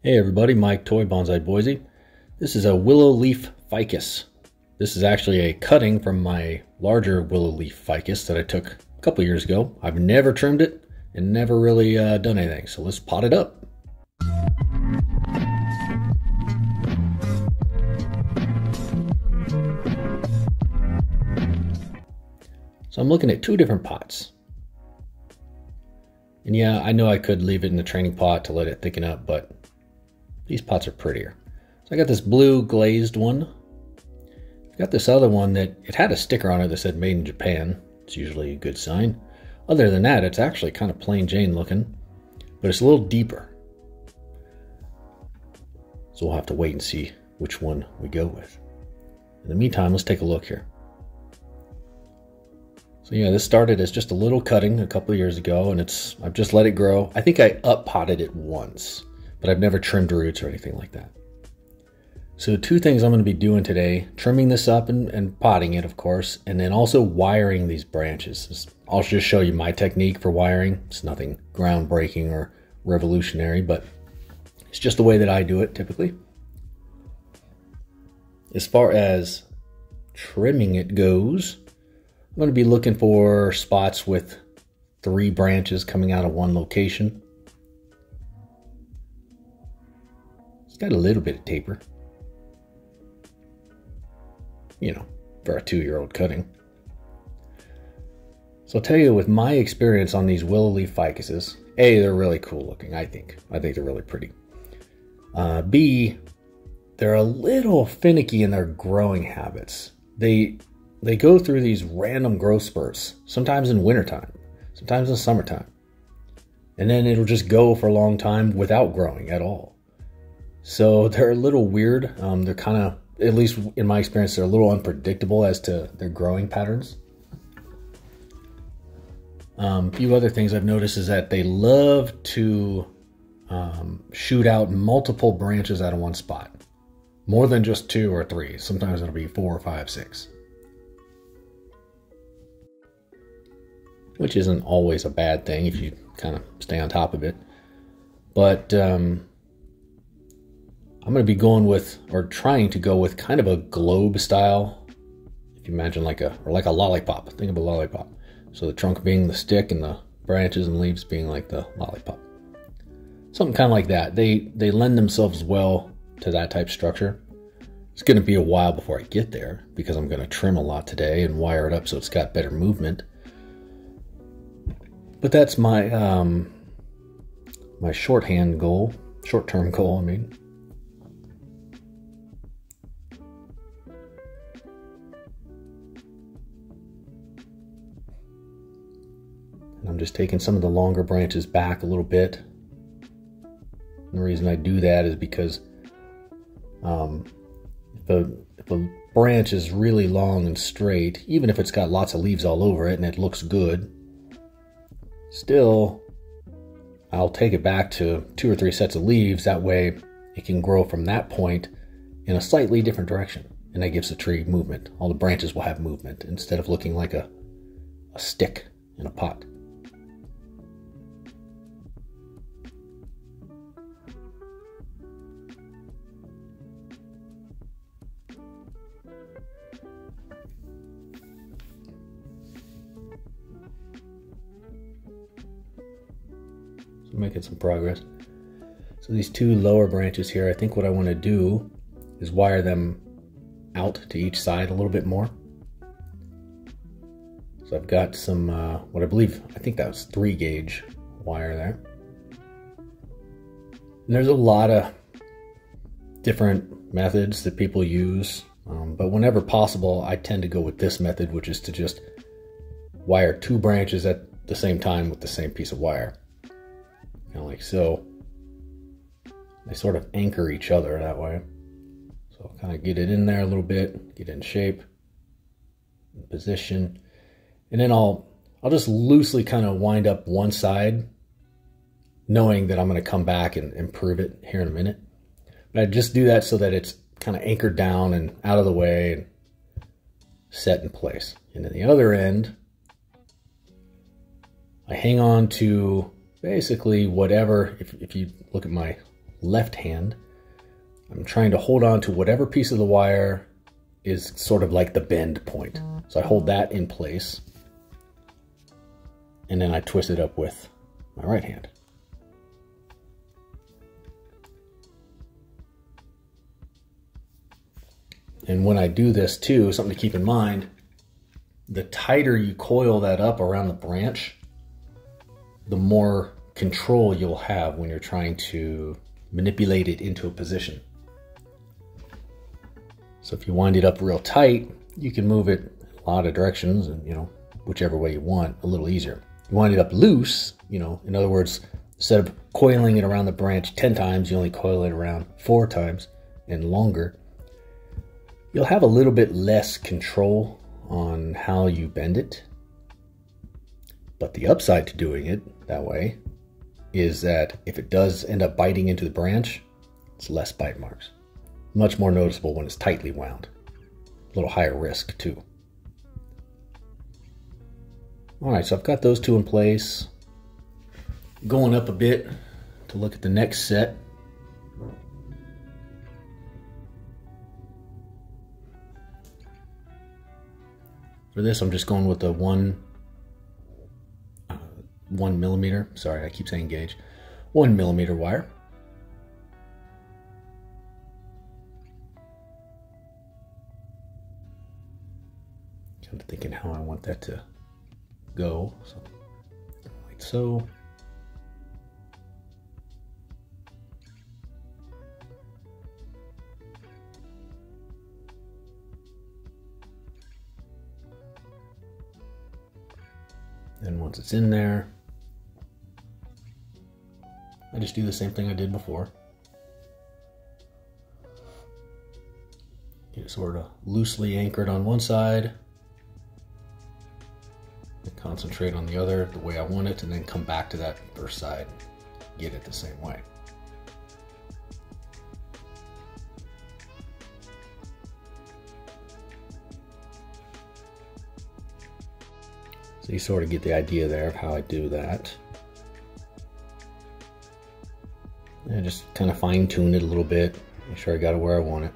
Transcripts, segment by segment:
Hey everybody, Mike Toy Bonsai Boise. This is a willow leaf ficus. This is actually a cutting from my larger willow leaf ficus that I took a couple years ago. I've never trimmed it and never really done anything, so let's pot it up. So I'm looking at two different pots. And yeah, I know I could leave it in the training pot to let it thicken up, but these pots are prettier. So I got this blue glazed one. I got this other one that it had a sticker on it that said made in Japan. It's usually a good sign. Other than that, it's actually kind of plain Jane looking, but it's a little deeper. So we'll have to wait and see which one we go with. In the meantime, let's take a look here. So yeah, this started as just a little cutting a couple of years ago, and I've just let it grow. I think I up potted it once, but I've never trimmed roots or anything like that. So two things I'm going to be doing today: trimming this up and potting it, of course, and then also wiring these branches. I'll just show you my technique for wiring. It's nothing groundbreaking or revolutionary, but it's just the way that I do it typically. As far as trimming it goes, I'm going to be looking for spots with 3 branches coming out of one location. It's got a little bit of taper, you know, for a 2-year-old cutting. So I'll tell you, with my experience on these willow leaf ficuses, A, they're really cool looking, I think. I think they're really pretty. B, they're a little finicky in their growing habits. They go through these random growth spurts, sometimes in wintertime, sometimes in summertime. And then it'll just go for a long time without growing at all. So they're a little weird. They're kind of, at least in my experience, they're a little unpredictable as to their growing patterns. A few other things I've noticed is that they love to shoot out multiple branches out of one spot. More than just 2 or 3. Sometimes it'll be 4, 5, 6. Which isn't always a bad thing if you kind of stay on top of it. But I'm going to be going with, or trying to go with, kind of a globe style. If you imagine like a lollipop. Think of a lollipop. So the trunk being the stick and the branches and leaves being like the lollipop. Something kind of like that. They lend themselves well to that type structure. It's going to be a while before I get there because I'm going to trim a lot today and wire it up so it's got better movement. But that's my my short-term goal, I mean. And I'm just taking some of the longer branches back a little bit. And the reason I do that is because if a branch is really long and straight, even if it's got lots of leaves all over it and it looks good, still, I'll take it back to 2 or 3 sets of leaves. That way it can grow from that point in a slightly different direction. And that gives the tree movement. All the branches will have movement instead of looking like a stick in a pot. Making some progress. So these 2 lower branches here, I think what I want to do is wire them out to each side a little bit more. So I've got some, I think that was 3 gauge wire there. And there's a lot of different methods that people use, but whenever possible, I tend to go with this method, which is to just wire 2 branches at the same time with the same piece of wire. Like so. They sort of anchor each other that way. So I'll kind of get it in there a little bit, get it in shape, in position, and then I'll just loosely kind of wind up one side, knowing that I'm going to come back and improve it here in a minute. But I just do that so that it's kind of anchored down and out of the way and set in place. And then the other end, I hang on to basically whatever, if you look at my left hand, I'm trying to hold on to whatever piece of the wire is sort of like the bend point. So I hold that in place, and then I twist it up with my right hand. And when I do this too, something to keep in mind, the tighter you coil that up around the branch, the more control you'll have when you're trying to manipulate it into a position. So if you wind it up real tight, you can move it a lot of directions and, you know, whichever way you want, a little easier. You wind it up loose, you know, in other words, instead of coiling it around the branch 10 times, you only coil it around 4 times and longer. You'll have a little bit less control on how you bend it. But the upside to doing it that way is that if it does end up biting into the branch, it's less bite marks. Much more noticeable when it's tightly wound. A little higher risk too. All right, so I've got those two in place. Going up a bit to look at the next set. For this, I'm just going with the 1 millimeter. Sorry, I keep saying gauge. 1 millimeter wire. I'm thinking how I want that to go. So, like so. And once it's in there, I just do the same thing I did before. Get it sort of loosely anchored on one side, and concentrate on the other the way I want it, and then come back to that first side, get it the same way. So you sort of get the idea there of how I do that. And just kind of fine tune it a little bit, make sure I got it where I want it.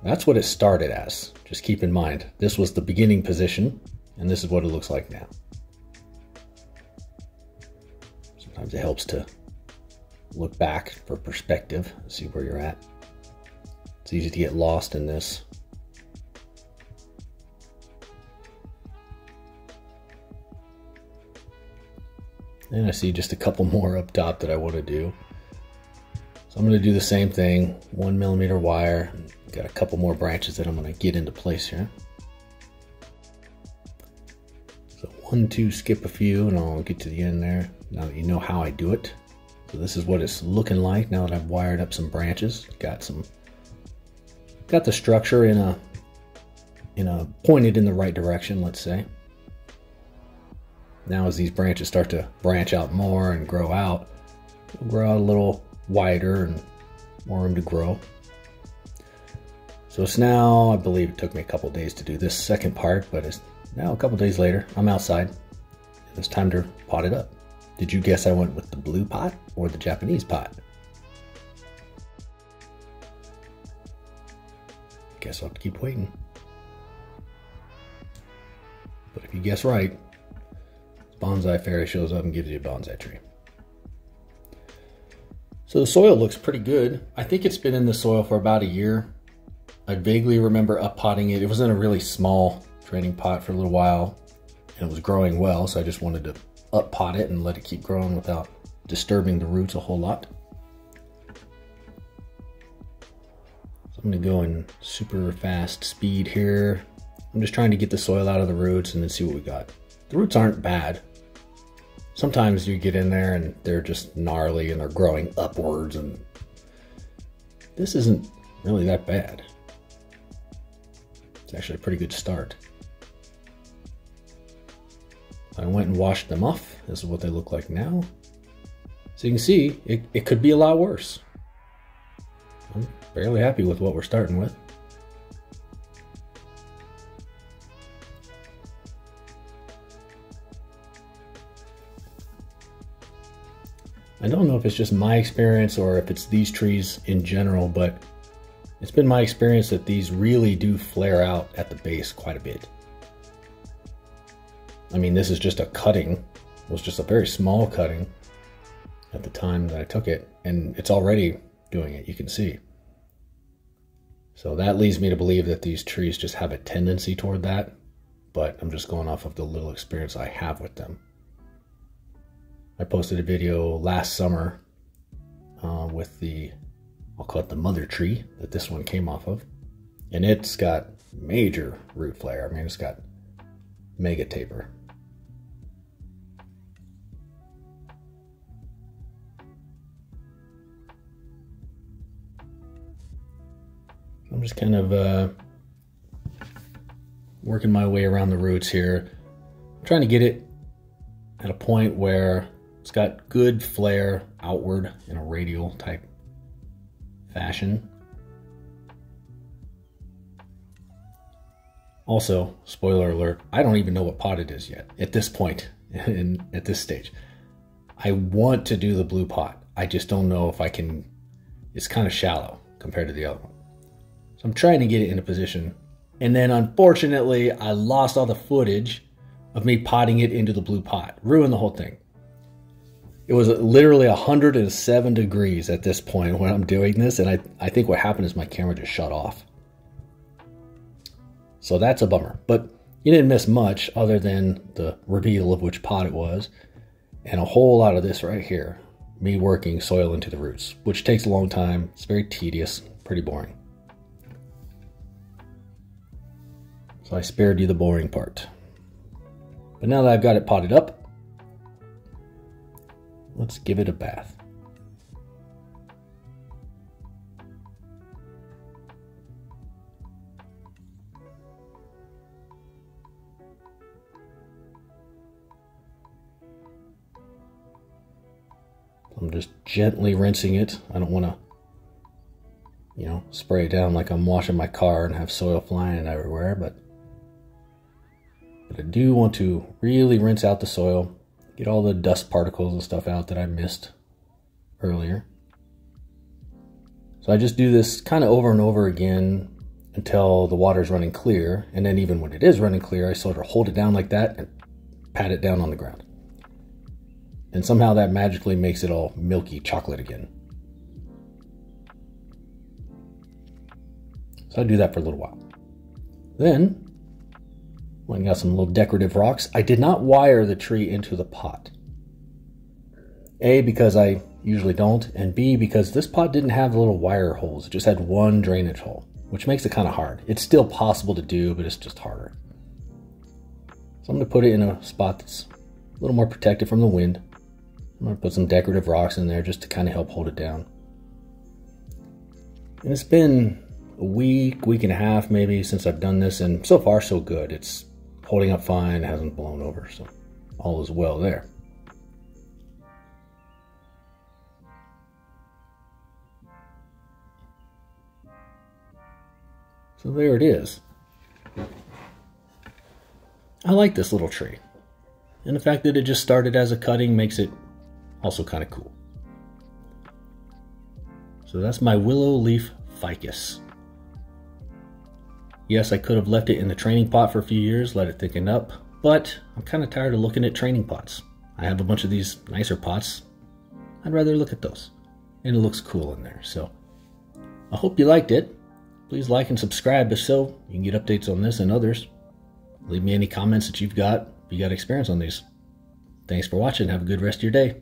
That's what it started as. Just keep in mind, this was the beginning position, and this is what it looks like now. Sometimes it helps to look back for perspective, see where you're at. It's easy to get lost in this. And I see just a couple more up top that I want to do. So I'm going to do the same thing, 1 millimeter wire. Got a couple more branches that I'm going to get into place here. So 1, 2, skip a few, and I'll get to the end there. Now that you know how I do it. So this is what it's looking like now that I've wired up some branches. Got the structure in a pointed in the right direction, let's say. Now as these branches start to branch out more and grow out, it'll grow out a little wider and more room to grow. So it's now, I believe it took me a couple days to do this second part, but it's now a couple days later. I'm outside and it's time to pot it up. Did you guess I went with the blue pot or the Japanese pot? Guess I'll have to keep waiting. But if you guess right, Bonsai Fairy shows up and gives you a bonsai tree. So the soil looks pretty good. I think it's been in the soil for about a year. I vaguely remember up-potting it. It was in a really small training pot for a little while, and it was growing well, so I just wanted to up-pot it and let it keep growing without disturbing the roots a whole lot. So I'm gonna go in super fast speed here. I'm just trying to get the soil out of the roots and then see what we got. The roots aren't bad. Sometimes you get in there and they're just gnarly and they're growing upwards, and this isn't really that bad. It's actually a pretty good start. I went and washed them off. This is what they look like now. So you can see, it could be a lot worse. I'm fairly happy with what we're starting with. I don't know if it's just my experience or if it's these trees in general, but it's been my experience that these really do flare out at the base quite a bit. I mean, this is just a cutting. It was just a very small cutting at the time that I took it, and it's already doing it, you can see. So that leads me to believe that these trees just have a tendency toward that, but I'm just going off of the little experience I have with them. I posted a video last summer with the, I'll call it the mother tree that this one came off of, and it's got major root flare. I mean, it's got mega taper. I'm just kind of working my way around the roots here. I'm trying to get it at a point where it's got good flare outward in a radial type fashion. Also, spoiler alert, I don't even know what pot it is yet at this point, at this stage. I want to do the blue pot. I just don't know if I can. It's kind of shallow compared to the other one. So I'm trying to get it in a position. And then unfortunately, I lost all the footage of me potting it into the blue pot. Ruined the whole thing. It was literally 107 degrees at this point when I'm doing this. And I think what happened is my camera just shut off. So that's a bummer. But you didn't miss much other than the reveal of which pot it was. And a whole lot of this right here. Me working soil into the roots, which takes a long time. It's very tedious, pretty boring. So I spared you the boring part. But now that I've got it potted up, let's give it a bath. I'm just gently rinsing it. I don't want to, spray it down like I'm washing my car and have soil flying everywhere, but I do want to really rinse out the soil, get all the dust particles and stuff out that I missed earlier. So I just do this kind of over and over again until the water's running clear, and then even when it is running clear, I sort of hold it down like that and pat it down on the ground. And somehow that magically makes it all milky chocolate again. So I do that for a little while. Then, when I got some little decorative rocks, I did not wire the tree into the pot. A, because I usually don't, and B, because this pot didn't have the little wire holes. It just had one drainage hole, which makes it kind of hard. It's still possible to do, but it's just harder. So I'm going to put it in a spot that's a little more protected from the wind. I'm going to put some decorative rocks in there just to kind of help hold it down. And it's been a week and a half maybe since I've done this, and so far so good. It's holding up fine, it hasn't blown over, so all is well there. So there it is. I like this little tree. And the fact that it just started as a cutting makes it also kind of cool. So that's my willow leaf ficus. Yes, I could have left it in the training pot for a few years, let it thicken up, but I'm kind of tired of looking at training pots. I have a bunch of these nicer pots. I'd rather look at those. And it looks cool in there. So I hope you liked it. Please like and subscribe if so. You can get updates on this and others. Leave me any comments that you've got if you got experience on these. Thanks for watching. Have a good rest of your day.